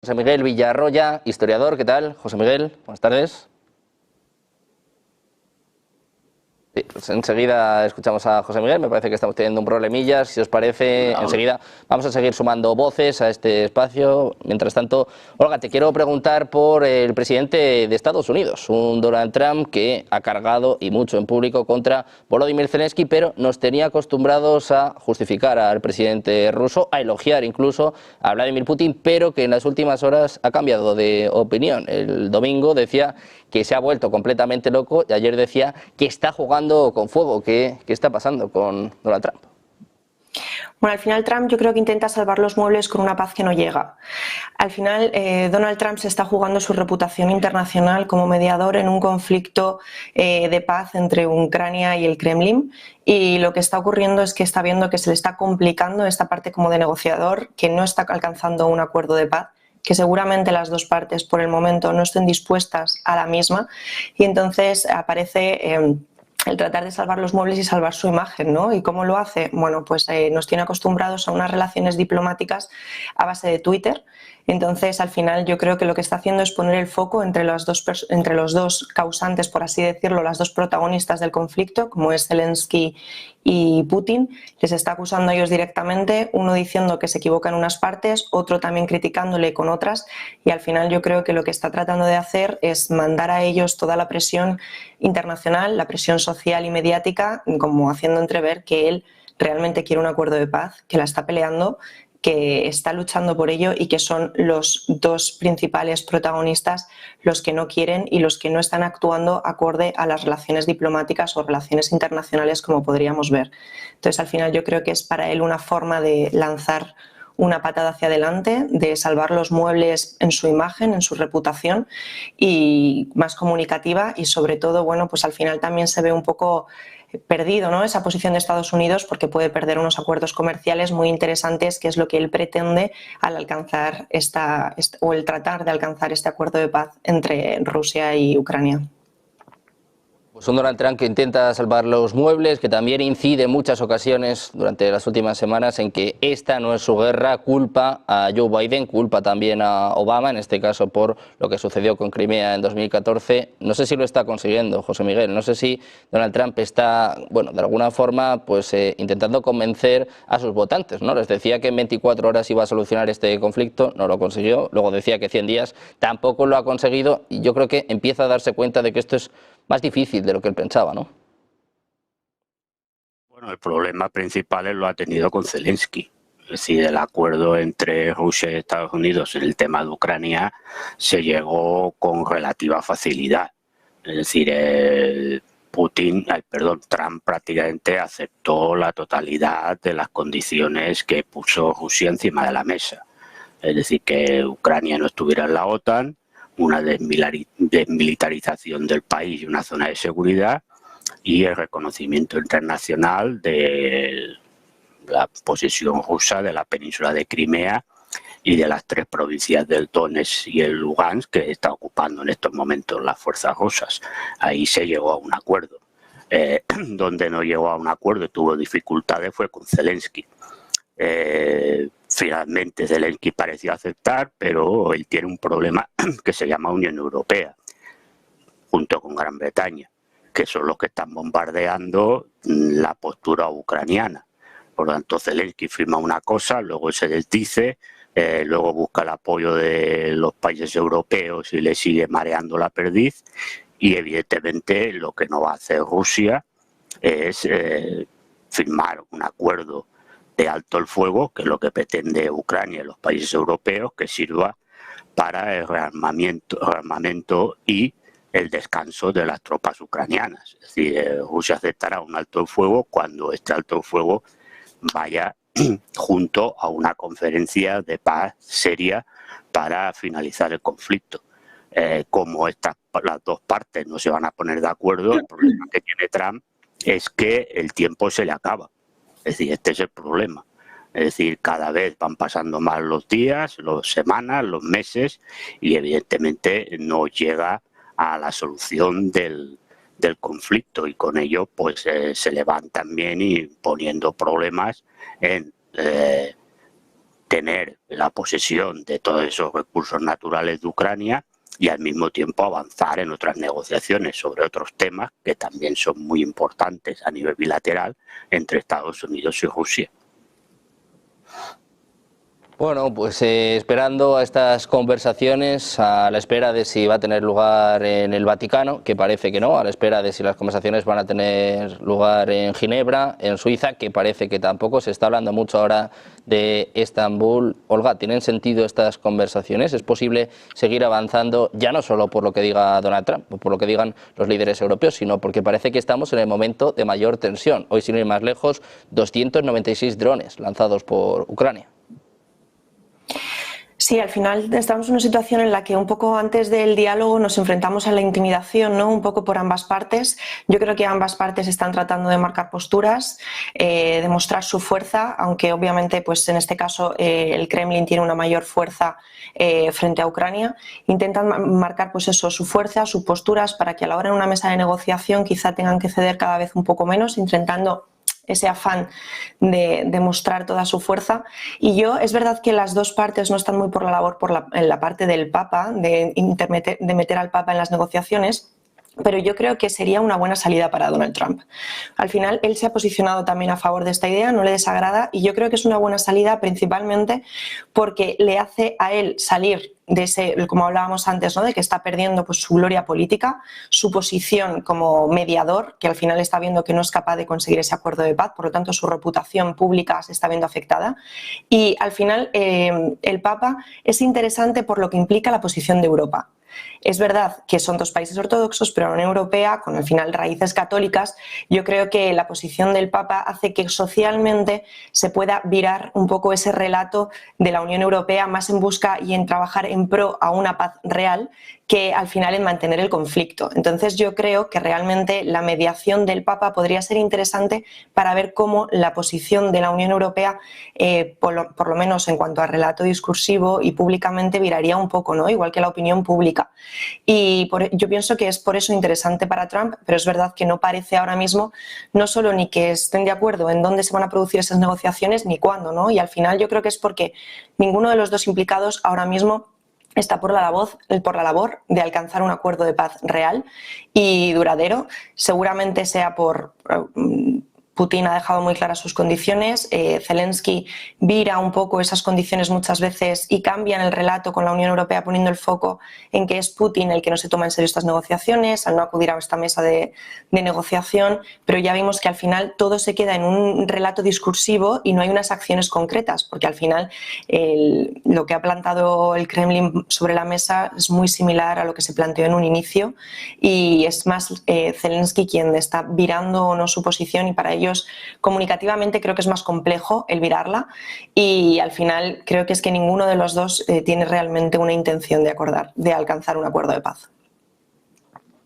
José Miguel Villarroya, historiador, ¿qué tal? José Miguel, buenas tardes. Sí, pues enseguida escuchamos a José Miguel, me parece que estamos teniendo un problemillas, si os parece, enseguida vamos a seguir sumando voces a este espacio. Mientras tanto, Olga, te quiero preguntar por el presidente de Estados Unidos, un Donald Trump que ha cargado y mucho en público contra Volodymyr Zelensky, pero nos tenía acostumbrados a justificar al presidente ruso, a elogiar incluso a Vladimir Putin, pero que en las últimas horas ha cambiado de opinión. El domingo decía que se ha vuelto completamente loco y ayer decía que está jugando con fuego. ¿Qué está pasando con Donald Trump? Bueno, al final Trump yo creo que intenta salvar los muebles con una paz que no llega. Al final Donald Trump se está jugando su reputación internacional como mediador en un conflicto de paz entre Ucrania y el Kremlin, y lo que está ocurriendo es que está viendo que se le está complicando esta parte como de negociador, que no está alcanzando un acuerdo de paz, que seguramente las dos partes por el momento no estén dispuestas a la misma, y entonces aparece el tratar de salvar los muebles y salvar su imagen, ¿no? ¿Y cómo lo hace? Bueno, pues nos tiene acostumbrados a unas relaciones diplomáticas a base de Twitter. Entonces, al final, yo creo que lo que está haciendo es poner el foco entre los dos causantes, por así decirlo, las dos protagonistas del conflicto, como es Zelensky y Putin. Les está acusando a ellos directamente, uno diciendo que se equivoca en unas partes, otro también criticándole con otras, y al final yo creo que lo que está tratando de hacer es mandar a ellos toda la presión internacional, la presión social y mediática, como haciendo entrever que él realmente quiere un acuerdo de paz, que la está peleando, que está luchando por ello, y que son los dos principales protagonistas los que no quieren y los que no están actuando acorde a las relaciones diplomáticas o relaciones internacionales, como podríamos ver. Entonces, al final yo creo que es para él una forma de lanzar una patada hacia adelante, de salvar los muebles en su imagen, en su reputación, y más comunicativa, y sobre todo, bueno, pues al final también se ve un poco perdido, ¿no?, esa posición de Estados Unidos, porque puede perder unos acuerdos comerciales muy interesantes, que es lo que él pretende al alcanzar o el tratar de alcanzar este acuerdo de paz entre Rusia y Ucrania. Pues un Donald Trump que intenta salvar los muebles, que también incide en muchas ocasiones durante las últimas semanas en que esta no es su guerra, culpa a Joe Biden, culpa también a Obama, en este caso por lo que sucedió con Crimea en 2014. No sé si lo está consiguiendo, José Miguel, no sé si Donald Trump está, bueno, de alguna forma, pues intentando convencer a sus votantes, ¿no? Les decía que en 24 horas iba a solucionar este conflicto, no lo consiguió, luego decía que 100 días, tampoco lo ha conseguido, y yo creo que empieza a darse cuenta de que esto es más difícil de lo que él pensaba, ¿no? Bueno, el problema principal lo ha tenido con Zelensky. Es decir, el acuerdo entre Rusia y Estados Unidos en el tema de Ucrania se llegó con relativa facilidad. Es decir, Trump prácticamente aceptó la totalidad de las condiciones que puso Rusia encima de la mesa. Es decir, que Ucrania no estuviera en la OTAN, una desmilitarización del país y una zona de seguridad, y el reconocimiento internacional de la posesión rusa de la península de Crimea y de las 3 provincias del Donetsk y el Lugansk que está ocupando en estos momentos las fuerzas rusas. Ahí se llegó a un acuerdo. Donde no llegó a un acuerdo y tuvo dificultades fue con Zelensky. Finalmente Zelensky pareció aceptar, pero él tiene un problema que se llama Unión Europea, junto con Gran Bretaña, que son los que están bombardeando la postura ucraniana. Por lo tanto, Zelensky firma una cosa, luego se desdice, luego busca el apoyo de los países europeos y le sigue mareando la perdiz, y evidentemente lo que no va a hacer Rusia es firmar un acuerdo de alto el fuego, que es lo que pretende Ucrania y los países europeos, que sirva para el rearmamento y el descanso de las tropas ucranianas. Es decir, Rusia aceptará un alto el fuego cuando este alto el fuego vaya junto a una conferencia de paz seria para finalizar el conflicto. Como las dos partes no se van a poner de acuerdo, el problema que tiene Trump es que el tiempo se le acaba. Es decir, este es el problema. Es decir, cada vez van pasando más los días, las semanas, los meses, y evidentemente no llega a la solución del conflicto, y con ello pues se le van también imponiendo problemas en tener la posesión de todos esos recursos naturales de Ucrania y al mismo tiempo avanzar en otras negociaciones sobre otros temas que también son muy importantes a nivel bilateral entre Estados Unidos y Rusia. Bueno, pues esperando a estas conversaciones, a la espera de si va a tener lugar en el Vaticano, que parece que no, a la espera de si las conversaciones van a tener lugar en Ginebra, en Suiza, que parece que tampoco. Se está hablando mucho ahora de Estambul. Olga, ¿tienen sentido estas conversaciones? ¿Es posible seguir avanzando, ya no solo por lo que diga Donald Trump o por lo que digan los líderes europeos, sino porque parece que estamos en el momento de mayor tensión? Hoy, sin ir más lejos, 296 drones lanzados por Ucrania. Sí, al final estamos en una situación en la que un poco antes del diálogo nos enfrentamos a la intimidación, ¿no? Un poco por ambas partes. Yo creo que ambas partes están tratando de marcar posturas, de mostrar su fuerza, aunque obviamente pues en este caso el Kremlin tiene una mayor fuerza frente a Ucrania. Intentan marcar pues eso, su fuerza, sus posturas, para que a la hora en una mesa de negociación quizá tengan que ceder cada vez un poco menos, intentando ese afán de mostrar toda su fuerza. Y es verdad que las dos partes no están muy por la labor en la parte del Papa, de meter al Papa en las negociaciones, pero yo creo que sería una buena salida para Donald Trump. Al final, él se ha posicionado también a favor de esta idea, no le desagrada, y yo creo que es una buena salida principalmente porque le hace a él salir de ese, como hablábamos antes, ¿no? De que está perdiendo pues su gloria política, su posición como mediador, que al final está viendo que no es capaz de conseguir ese acuerdo de paz, por lo tanto su reputación pública se está viendo afectada. Y al final el Papa es interesante por lo que implica la posición de Europa. Es verdad que son dos países ortodoxos, pero la Unión Europea, con al final raíces católicas, yo creo que la posición del Papa hace que socialmente se pueda virar un poco ese relato de la Unión Europea más en busca y en trabajar en pro a una paz real, que al final en mantener el conflicto. Entonces yo creo que realmente la mediación del Papa podría ser interesante para ver cómo la posición de la Unión Europea, por lo menos en cuanto a relato discursivo y públicamente, viraría un poco, ¿no? Igual que la opinión pública. Y yo pienso que es por eso interesante para Trump, pero es verdad que no parece ahora mismo no solo ni que estén de acuerdo en dónde se van a producir esas negociaciones ni cuándo, ¿no? Y al final yo creo que es porque ninguno de los dos implicados ahora mismo está por la labor de alcanzar un acuerdo de paz real y duradero. Seguramente sea por Putin ha dejado muy claras sus condiciones, Zelensky vira un poco esas condiciones muchas veces y cambian el relato con la Unión Europea poniendo el foco en que es Putin el que no se toma en serio estas negociaciones, al no acudir a esta mesa de negociación, pero ya vimos que al final todo se queda en un relato discursivo y no hay unas acciones concretas, porque al final lo que ha plantado el Kremlin sobre la mesa es muy similar a lo que se planteó en un inicio y es más Zelensky quien está virando o no su posición, y para ellos comunicativamente creo que es más complejo el virarla, y al final creo que es que ninguno de los dos tiene realmente una intención de alcanzar un acuerdo de paz.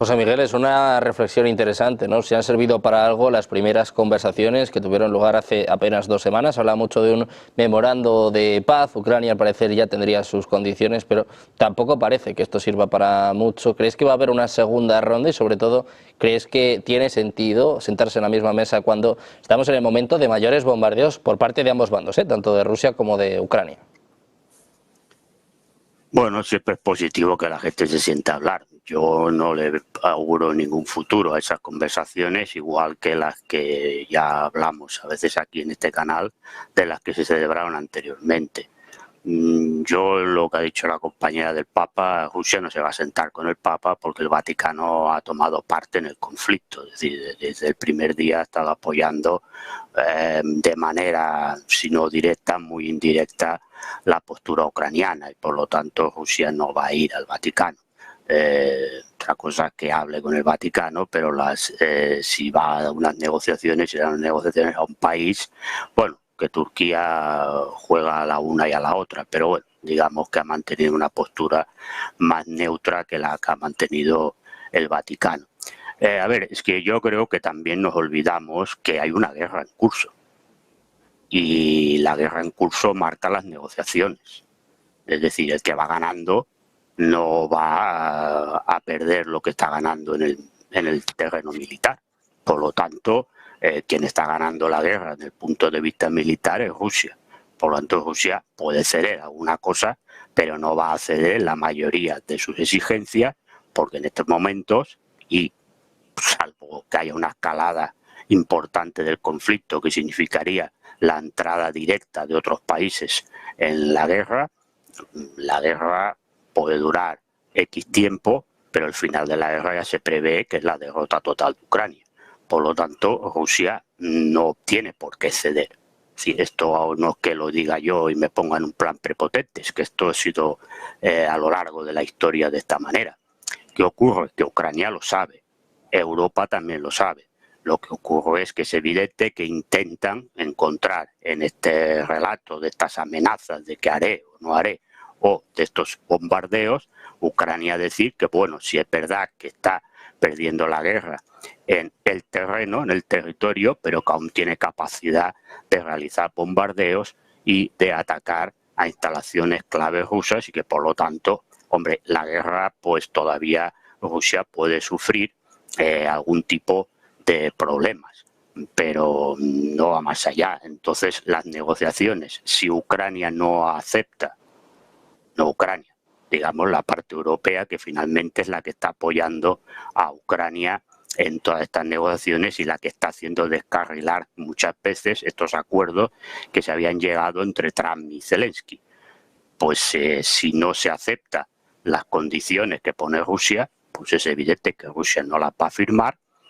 José Miguel, es una reflexión interesante, ¿no? Si han servido para algo las primeras conversaciones que tuvieron lugar hace apenas 2 semanas. Habla mucho de un memorando de paz. Ucrania, al parecer, ya tendría sus condiciones, pero tampoco parece que esto sirva para mucho. ¿Crees que va a haber una segunda ronda y, sobre todo, crees que tiene sentido sentarse en la misma mesa cuando estamos en el momento de mayores bombardeos por parte de ambos bandos, tanto de Rusia como de Ucrania? Bueno, siempre es positivo que la gente se sienta a hablar. Yo no le auguro ningún futuro a esas conversaciones, igual que las que ya hablamos a veces aquí en este canal, de las que se celebraron anteriormente. Yo, lo que ha dicho la compañera del Papa, Rusia no se va a sentar con el Papa porque el Vaticano ha tomado parte en el conflicto. Es decir, desde el primer día ha estado apoyando de manera, si no directa, muy indirecta, la postura ucraniana, y por lo tanto Rusia no va a ir al Vaticano. Otra cosa es que hable con el Vaticano, pero si va a unas negociaciones, serán negociaciones a un país, bueno, que Turquía juega a la una y a la otra, pero bueno, digamos que ha mantenido una postura más neutra que la que ha mantenido el Vaticano. A ver, es que yo creo que también nos olvidamos que hay una guerra en curso, y la guerra en curso marca las negociaciones. Es decir, el que va ganando no va a perder lo que está ganando en el terreno militar. Por lo tanto, quien está ganando la guerra desde el punto de vista militar es Rusia. Por lo tanto, Rusia puede ceder alguna cosa, pero no va a ceder la mayoría de sus exigencias, porque en estos momentos, y salvo que haya una escalada importante del conflicto que significaría la entrada directa de otros países en la guerra puede durar X tiempo, pero el final de la guerra ya se prevé que es la derrota total de Ucrania. Por lo tanto, Rusia no tiene por qué ceder. Si esto no es que lo diga yo y me ponga en un plan prepotente, es que esto ha sido a lo largo de la historia de esta manera. ¿Qué ocurre? Que Ucrania lo sabe, Europa también lo sabe. Lo que ocurre es que es evidente que intentan encontrar en este relato de estas amenazas de que haré o no haré, o de estos bombardeos, Ucrania decir que, bueno, si es verdad que está perdiendo la guerra en el terreno, en el territorio, pero que aún tiene capacidad de realizar bombardeos y de atacar a instalaciones claves rusas y que, por lo tanto, hombre, la guerra, pues todavía Rusia puede sufrir algún tipo de problemas, pero no va más allá. Entonces, las negociaciones, si Ucrania no acepta, no Ucrania, digamos la parte europea, que finalmente es la que está apoyando a Ucrania en todas estas negociaciones y la que está haciendo descarrilar muchas veces estos acuerdos que se habían llegado entre Trump y Zelensky. Pues si no se acepta las condiciones que pone Rusia, pues es evidente que Rusia no las va a firmar